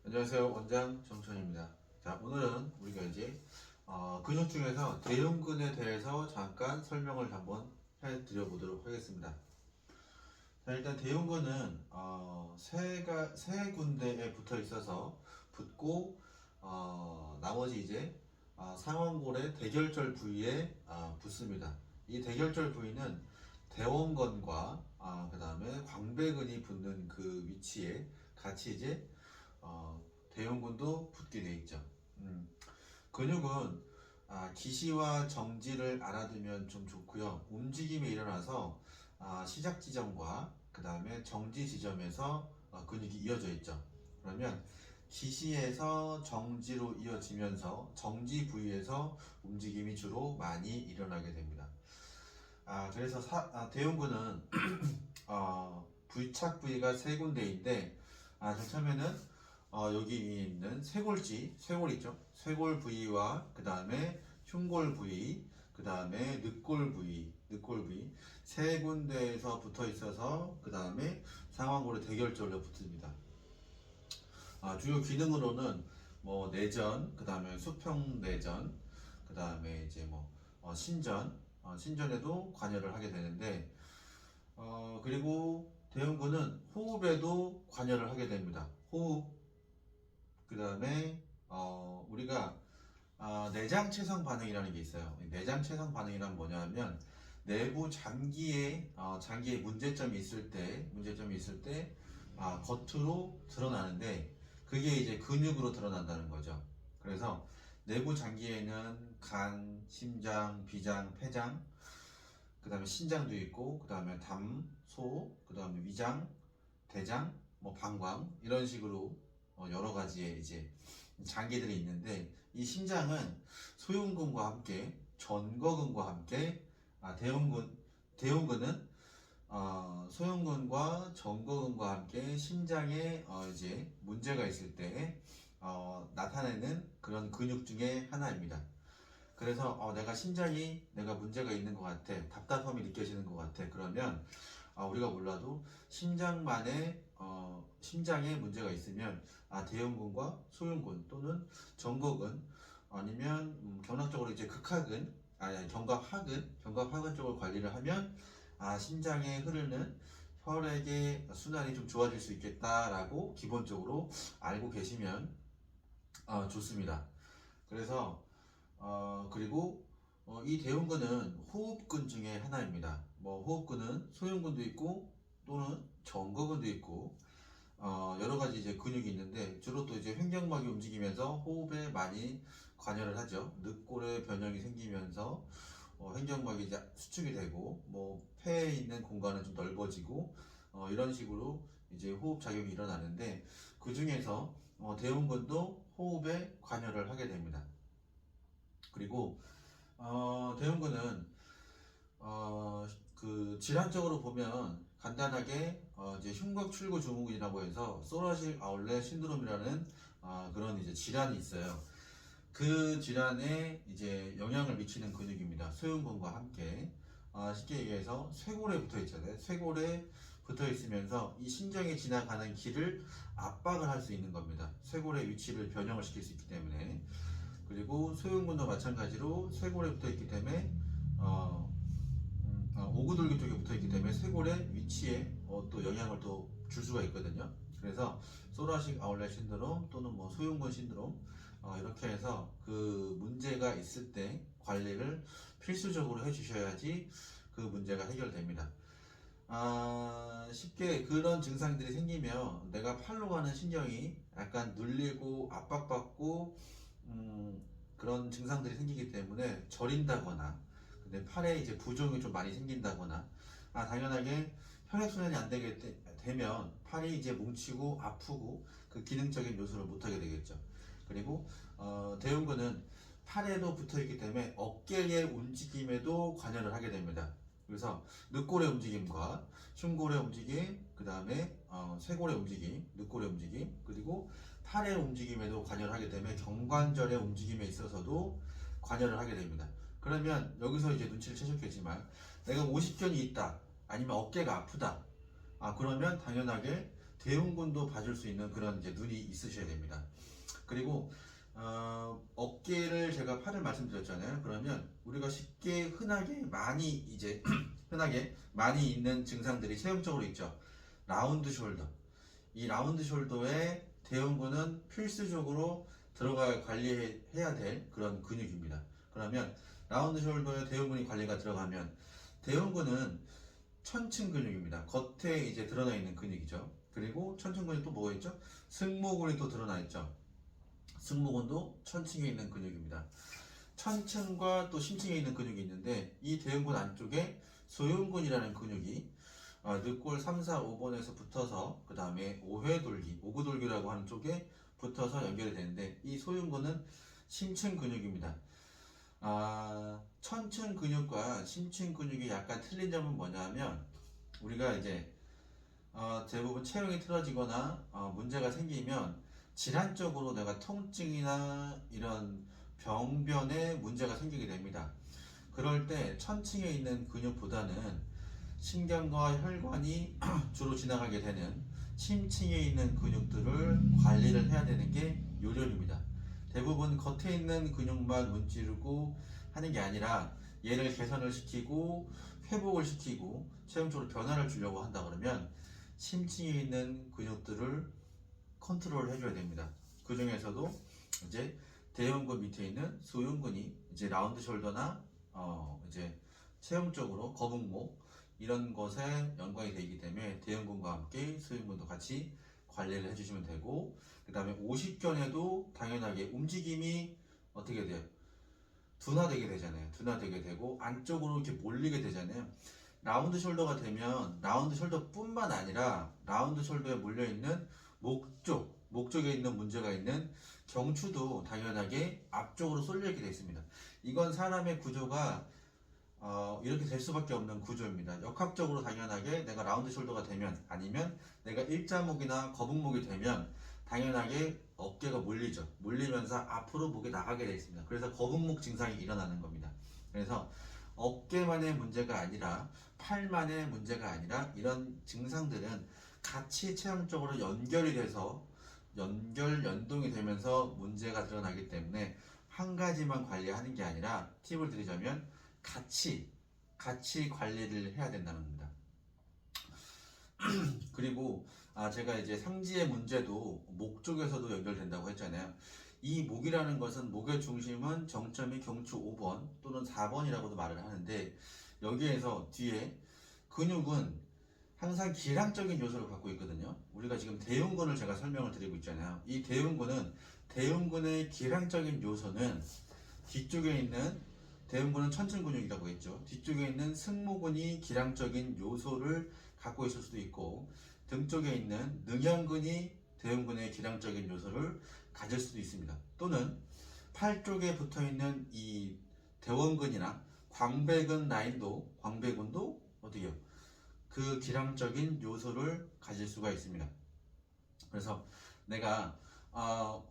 안녕하세요. 원장 정천입니다. 자, 오늘은 우리가 이제 근육 중에서 대흉근에 대해서 잠깐 설명을 한번 해드려 보도록 하겠습니다. 자, 일단 대흉근은 세 군데에 붙어 있어서 붙고 나머지 이제 상완골의 대결절 부위에 붙습니다. 이 대결절 부위는 대원근과 그 다음에 광배근이 붙는 그 위치에 같이 이제 대흉근도 붙게 돼 있죠. 근육은 기시와 정지를 알아두면 좀 좋고요. 움직임이 일어나서 시작 지점과 그 다음에 정지 지점에서 근육이 이어져 있죠. 그러면 기시에서 정지로 이어지면서 정지 부위에서 움직임이 주로 많이 일어나게 됩니다. 그래서 대흉근은 부착 부위가 세 군데인데 제일 처음에는 여기 있는 쇄골 있죠? 쇄골 부위와 그 다음에 흉골 부위, 그 다음에 늑골 부위 세 군데에서 붙어 있어서 그 다음에 상완골의 대결절로 붙습니다. 주요 기능으로는 뭐 내전, 그 다음에 수평 내전, 그 다음에 이제 뭐 신전에도 관여를 하게 되는데 그리고 대흉근은 호흡에도 관여를 하게 됩니다. 호흡, 그 다음에 우리가 내장채성 반응이라는 게 있어요. 내장채성 반응이란 뭐냐면 내부 장기에 문제점이 있을 때 겉으로 드러나는데 그게 이제 근육으로 드러난다는 거죠. 그래서 내부 장기에는 간, 심장, 비장, 폐장, 그 다음에 신장도 있고, 그 다음에 담, 소, 그 다음에 위장, 대장, 뭐 방광 이런 식으로 여러 가지의 이제 장기들이 있는데 이 심장은 소흉근과 함께 전거근과 함께 대흉근은 소흉근과 전거근과 함께 심장에 이제 문제가 있을 때 나타내는 그런 근육 중에 하나입니다. 그래서 내가 문제가 있는 것 같아, 답답함이 느껴지는 것 같아. 그러면 우리가 몰라도 심장에 문제가 있으면 대흉근과 소흉근 또는 전거근 아니면 경락적으로 이제 견갑하근 쪽을 관리를 하면 심장에 흐르는 혈액의 순환이 좀 좋아질 수 있겠다라고 기본적으로 알고 계시면 좋습니다. 그래서 그리고 이 대흉근은 호흡근 중에 하나입니다. 뭐 호흡근은 소흉근도 있고 또는 전거근도 있고 여러 가지 이제 근육이 있는데 주로 또 이제 횡격막이 움직이면서 호흡에 많이 관여를 하죠. 늑골의 변형이 생기면서 횡격막이 이제 수축이 되고 뭐 폐에 있는 공간은 좀 넓어지고 이런 식으로 이제 호흡 작용이 일어나는데 그 중에서 대흉근도 호흡에 관여를 하게 됩니다. 그리고 대흉근은 그 질환적으로 보면 간단하게 이제 흉곽출구 증후군이라고 해서 소라식 아울렛 신드롬이라는 그런 이제 질환이 있어요. 그 질환에 이제 영향을 미치는 근육입니다. 소흉근과 함께 쉽게 얘기해서 쇄골에 붙어 있잖아요. 쇄골에 붙어 있으면서 이 신경이 지나가는 길을 압박을 할 수 있는 겁니다. 쇄골의 위치를 변형을 시킬 수 있기 때문에. 그리고 소흉근도 마찬가지로 쇄골에 붙어 있기 때문에 오구돌기 쪽에 붙어 있기 때문에 쇄골의 위치에 또 영향을 또 줄 수가 있거든요. 그래서 소라식 아울렛 신드롬 또는 뭐 소흉근 신드롬 이렇게 해서 그 문제가 있을 때 관리를 필수적으로 해주셔야지 그 문제가 해결됩니다. 쉽게 그런 증상들이 생기면 내가 팔로 가는 신경이 약간 눌리고 압박받고 그런 증상들이 생기기 때문에 저린다거나 근데 팔에 이제 부종이 좀 많이 생긴다거나 당연하게 혈액순환이 안 되게 되면 팔이 이제 뭉치고 아프고 그 기능적인 요소를 못하게 되겠죠. 그리고 대흉근은 팔에도 붙어 있기 때문에 어깨의 움직임에도 관여를 하게 됩니다. 그래서 늑골의 움직임과 흉골의 움직임, 그 다음에 쇄골의 움직임, 늑골의 움직임, 그리고 팔의 움직임에도 관여를 하게 되면 경관절의 움직임에 있어서도 관여를 하게 됩니다. 그러면 여기서 이제 눈치를 채셨겠지만 내가 오십견이 있다, 아니면 어깨가 아프다, 그러면 당연하게 대흉근도 봐줄 수 있는 그런 이제 눈이 있으셔야 됩니다. 그리고 어깨를 제가 팔을 말씀드렸잖아요. 그러면 우리가 쉽게 흔하게 많이 이제 흔하게 많이 있는 증상들이 체형적으로 있죠. 라운드 숄더. 이 라운드 숄더에 대흉근은 필수적으로 들어가 관리해야 될 그런 근육입니다. 그러면 라운드 숄더에 대흉근이 관리가 들어가면 대흉근은 천층 근육입니다. 겉에 이제 드러나 있는 근육이죠. 그리고 천층 근육 또 뭐가 있죠? 승모근이 또 드러나 있죠. 승모근도 천층에 있는 근육입니다. 천층과 또 심층에 있는 근육이 있는데 이 대흉근 안쪽에 소흉근이라는 근육이 늑골 3, 4, 5번에서 붙어서 그 다음에 5회돌기, 5구돌기라고 하는 쪽에 붙어서 연결이 되는데 이 소흉근은 심층 근육입니다. 천층 근육과 심층 근육이 약간 틀린 점은 뭐냐면 우리가 이제 대부분 체형이 틀어지거나 문제가 생기면 질환적으로 내가 통증이나 이런 병변에 문제가 생기게 됩니다. 그럴 때 천층에 있는 근육보다는 신경과 혈관이 주로 지나가게 되는 심층에 있는 근육들을 관리를 해야 되는 게 요령입니다. 대부분 겉에 있는 근육만 문지르고 하는 게 아니라 얘를 개선을 시키고 회복을 시키고 체형적으로 변화를 주려고 한다 그러면 심층에 있는 근육들을 컨트롤 해줘야 됩니다. 그 중에서도 이제 대흉근 밑에 있는 소흉근이 이제 라운드 숄더나 이제 체형적으로 거북목 이런 것에 연관이 되기 때문에 대흉근과 함께 소흉근도 같이 관리를 해주시면 되고 그 다음에 오십견에도 당연하게 움직임이 어떻게 돼요? 둔화되게 되잖아요. 둔화되게 되고 안쪽으로 이렇게 몰리게 되잖아요. 라운드 숄더가 되면 라운드 숄더뿐만 아니라 라운드 숄더에 몰려있는 목쪽에 있는 문제가 있는 경추도 당연하게 앞쪽으로 쏠려 있게 되어 있습니다. 이건 사람의 구조가 이렇게 될 수밖에 없는 구조입니다. 역학적으로 당연하게 내가 라운드 숄더가 되면 아니면 내가 일자목이나 거북목이 되면 당연하게 어깨가 몰리죠. 몰리면서 앞으로 목이 나가게 되어 있습니다. 그래서 거북목 증상이 일어나는 겁니다. 그래서 어깨만의 문제가 아니라 팔만의 문제가 아니라 이런 증상들은 같이 체형적으로 연결이 돼서 연동이 되면서 문제가 드러나기 때문에 한 가지만 관리하는 게 아니라 팁을 드리자면 같이 관리를 해야 된다는 겁니다. 그리고 제가 이제 상지의 문제도 목 쪽에서도 연결된다고 했잖아요. 이 목이라는 것은 목의 중심은 정점이 경추 5번 또는 4번이라고도 말을 하는데 여기에서 뒤에 근육은 항상 기량적인 요소를 갖고 있거든요. 우리가 지금 대흉근을 제가 설명을 드리고 있잖아요. 이 대흉근의 기량적인 요소는 뒤쪽에 있는 대흉근은 천층 근육이라고 했죠. 뒤쪽에 있는 승모근이 기량적인 요소를 갖고 있을 수도 있고 등 쪽에 있는 능형근이 대흉근의 기량적인 요소를 가질 수도 있습니다. 또는 팔 쪽에 붙어 있는 이 대원근이나 광배근 라인도 광배근도 어떻게 해요? 그 기량적인 요소를 가질 수가 있습니다. 그래서 내가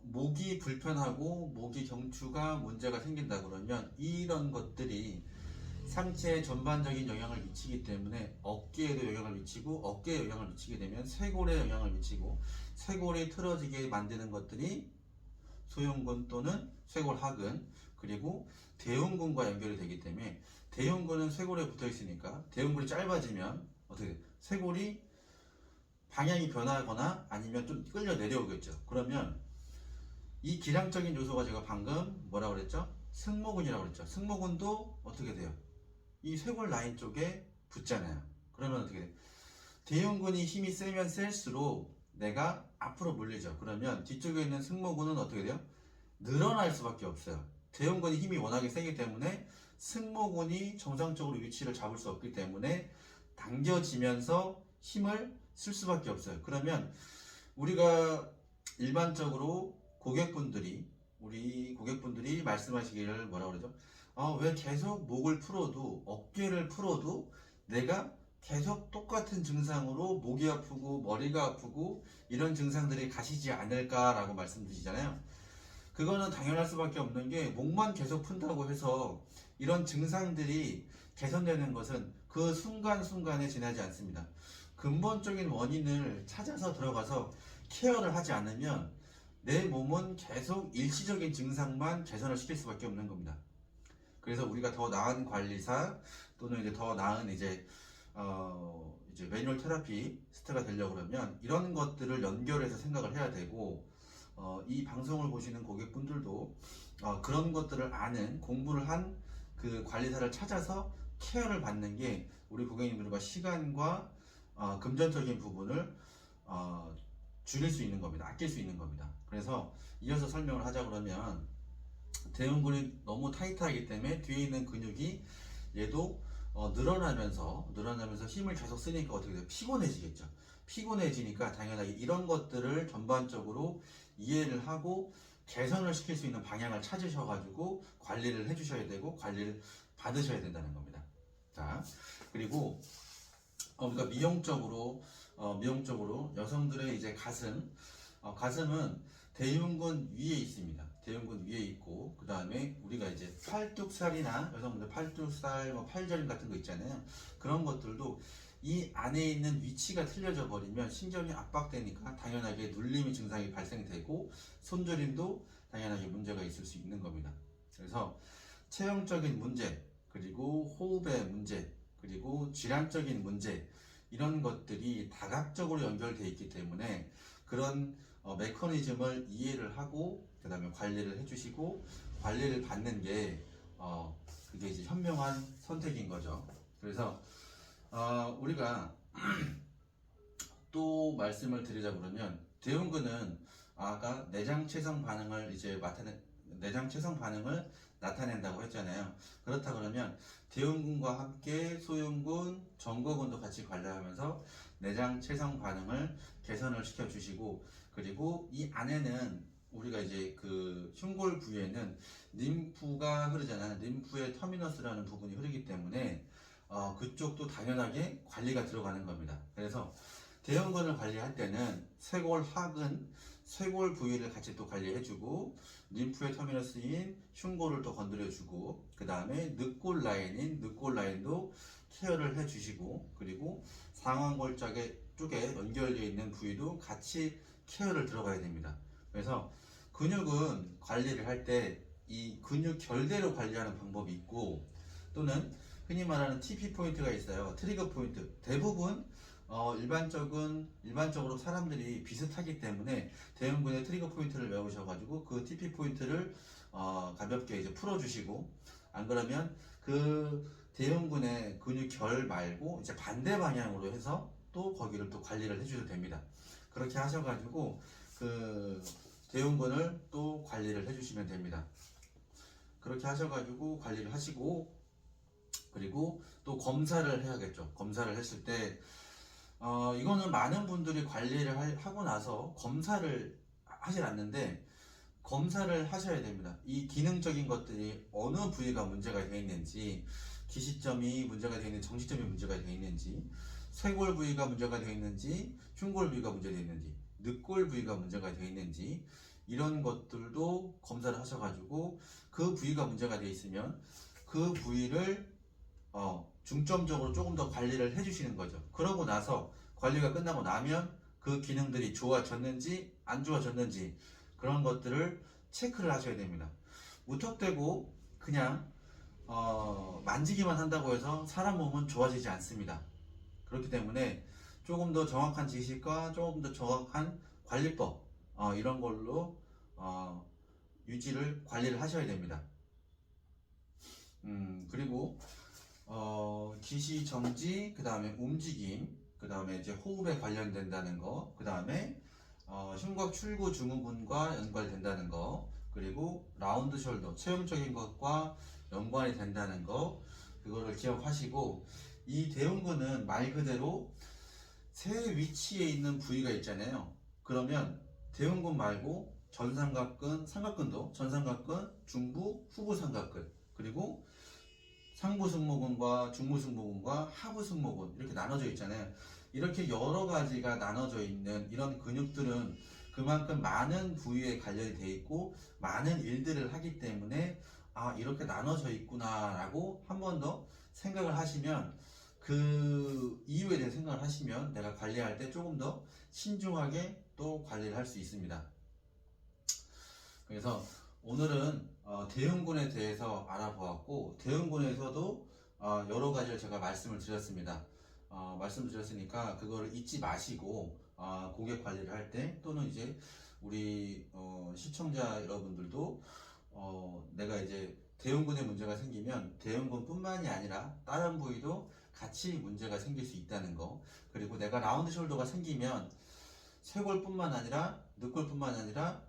목이 불편하고 목이 경추가 문제가 생긴다 그러면 이런 것들이 상체에 전반적인 영향을 미치기 때문에 어깨에도 영향을 미치고 어깨에 영향을 미치게 되면 쇄골에 영향을 미치고 쇄골이 틀어지게 만드는 것들이 소흉근 또는 쇄골하근 그리고 대흉근과 연결이 되기 때문에 대흉근은 쇄골에 붙어 있으니까 대흉근이 짧아지면 어떻게 돼? 쇄골이 방향이 변하거나 아니면 좀 끌려 내려오겠죠. 그러면 이 기량적인 요소가 제가 방금 뭐라고 그랬죠? 승모근이라고 그랬죠. 승모근도 어떻게 돼요? 이 쇄골 라인 쪽에 붙잖아요. 그러면 어떻게 돼요? 대흉근이 힘이 세면 셀수록 내가 앞으로 몰리죠. 그러면 뒤쪽에 있는 승모근은 어떻게 돼요? 늘어날 수밖에 없어요. 대흉근이 힘이 워낙에 세기 때문에 승모근이 정상적으로 위치를 잡을 수 없기 때문에 당겨지면서 힘을 쓸 수밖에 없어요. 그러면 우리가 일반적으로 우리 고객분들이 말씀하시기를 뭐라고 그러죠? 왜 계속 목을 풀어도 어깨를 풀어도 내가 계속 똑같은 증상으로 목이 아프고 머리가 아프고 이런 증상들이 가시지 않을까라고 말씀드리잖아요. 그거는 당연할 수밖에 없는 게 목만 계속 푼다고 해서 이런 증상들이 개선되는 것은 그 순간순간에 지나지 않습니다. 근본적인 원인을 찾아서 들어가서 케어를 하지 않으면 내 몸은 계속 일시적인 증상만 개선을 시킬 수밖에 없는 겁니다. 그래서 우리가 더 나은 관리사 또는 이제 더 나은 이제 매뉴얼 테라피스트가 되려고 그러면 이런 것들을 연결해서 생각을 해야 되고, 이 방송을 보시는 고객분들도 그런 것들을 아는 공부를 한 그 관리사를 찾아서 케어를 받는 게 우리 고객님들과 시간과 금전적인 부분을 줄일 수 있는 겁니다. 아낄 수 있는 겁니다. 그래서 이어서 설명을 하자 그러면, 대흉근이 너무 타이트하기 때문에 뒤에 있는 근육이 얘도 늘어나면서 힘을 계속 쓰니까 어떻게 돼요? 피곤해지겠죠. 피곤해지니까 당연하게 이런 것들을 전반적으로 이해를 하고 개선을 시킬 수 있는 방향을 찾으셔가지고 관리를 해주셔야 되고 관리를 받으셔야 된다는 겁니다. 자, 그리고 우리가 미용적으로 여성들의 이제 가슴은 대흉근 위에 있습니다. 대흉근 위에 있고, 그 다음에 우리가 이제 팔뚝살이나 여성분들 팔뚝살, 팔저림 같은 거 있잖아요. 그런 것들도 이 안에 있는 위치가 틀려져 버리면 신경이 압박되니까 당연하게 눌림의 증상이 발생되고 손저림도 당연하게 문제가 있을 수 있는 겁니다. 그래서 체형적인 문제, 그리고 호흡의 문제, 그리고 질환적인 문제, 이런 것들이 다각적으로 연결되어 있기 때문에 그런 메커니즘을 이해를 하고 그 다음에 관리를 해주시고 관리를 받는 게 그게 이제 현명한 선택인 거죠. 그래서 우리가 또 말씀을 드리자 그러면, 대흉근은 아까 내장체성 반응을 나타낸다고 했잖아요. 그렇다 그러면 대흉근과 함께 소흉근, 정거근도 같이 관리하면서 내장체성 반응을 개선을 시켜주시고, 그리고 이 안에는 우리가 이제 그 흉골 부위에는 림프가 흐르잖아요. 림프의 터미너스라는 부분이 흐르기 때문에 그쪽도 당연하게 관리가 들어가는 겁니다. 그래서 대흉근을 관리할 때는 쇄골하근, 쇄골 부위를 같이 또 관리해주고, 림프의 터미너스인 흉골을 또 건드려주고, 그 다음에 늑골 라인도 케어를 해주시고, 그리고 상완골 쪽에 연결되어 있는 부위도 같이 케어를 들어가야 됩니다. 그래서 근육은 관리를 할 때 이 근육 결대로 관리하는 방법이 있고, 또는 흔히 말하는 TP 포인트가 있어요. 트리거 포인트. 대부분 일반적으로 사람들이 비슷하기 때문에 대흉근의 트리거 포인트를 외우셔가지고 그 TP 포인트를 가볍게 이제 풀어주시고, 안 그러면 그 대흉근의 근육 결 말고 이제 반대 방향으로 해서 또 거기를 또 관리를 해주셔도 됩니다. 그렇게 하셔가지고 그 대흉근을 또 관리를 해주시면 됩니다. 그렇게 하셔가지고 관리를 하시고, 그리고 또 검사를 해야겠죠. 검사를 했을 때 이거는 많은 분들이 관리를 하고 나서 검사를 하질 않는데, 검사를 하셔야 됩니다. 이 기능적인 것들이 어느 부위가 문제가 되어 있는지, 기시점이 문제가 되어 있는지, 정시점이 문제가 되어 있는지, 쇄골 부위가 문제가 되어 있는지, 흉골 부위가 문제가 되어 있는지, 늑골 부위가 문제가 되어 있는지, 이런 것들도 검사를 하셔가지고 그 부위가 문제가 되어 있으면 그 부위를 중점적으로 조금 더 관리를 해주시는 거죠. 그러고 나서 관리가 끝나고 나면 그 기능들이 좋아졌는지 안 좋아졌는지 그런 것들을 체크를 하셔야 됩니다. 무턱대고 그냥 만지기만 한다고 해서 사람 몸은 좋아지지 않습니다. 그렇기 때문에 조금 더 정확한 지식과 조금 더 정확한 관리법, 이런 걸로 관리를 하셔야 됩니다. 그리고 기시 정지, 그 다음에 움직임, 그 다음에 이제 호흡에 관련된다는 거, 그 다음에 흉곽 출구 증후군과 연관된다는 거, 그리고 라운드 숄더, 체형적인 것과 연관이 된다는 거, 그거를 기억하시고, 이 대흉근은 말 그대로 새 위치에 있는 부위가 있잖아요. 그러면 대흉근 말고 전삼각근, 삼각근도 전삼각근, 중부, 후부 삼각근, 그리고 상부 승모근과 중부 승모근과 하부 승모근 이렇게 나눠져 있잖아요. 이렇게 여러 가지가 나눠져 있는 이런 근육들은 그만큼 많은 부위에 관련이 돼 있고 많은 일들을 하기 때문에 이렇게 나눠져 있구나 라고 한 번 더 생각을 하시면 그 이유에 대해 생각을 하시면 내가 관리할 때 조금 더 신중하게 또 관리를 할 수 있습니다. 그래서 오늘은 대흉군에 대해서 알아보았고, 대흉군에서도 여러 가지를 제가 말씀을 드렸습니다. 말씀드렸으니까 그거를 잊지 마시고 고객 관리를 할 때, 또는 이제 우리 시청자 여러분들도 내가 이제 대흉근에 문제가 생기면 대흉근뿐만이 아니라 다른 부위도 같이 문제가 생길 수 있다는 거, 그리고 내가 라운드 숄더가 생기면 쇄골뿐만 아니라 늑골뿐만 아니라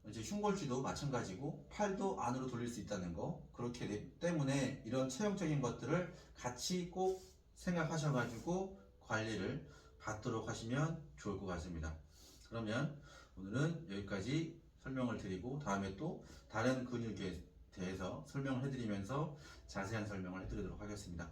이제 흉골주도 마찬가지고 팔도 안으로 돌릴 수 있다는 거, 그렇기 때문에 이런 체형적인 것들을 같이 꼭 생각하셔가지고 관리를 받도록 하시면 좋을 것 같습니다. 그러면 오늘은 여기까지 설명을 드리고, 다음에 또 다른 근육에 대해서 설명을 해드리면서 자세한 설명을 해드리도록 하겠습니다.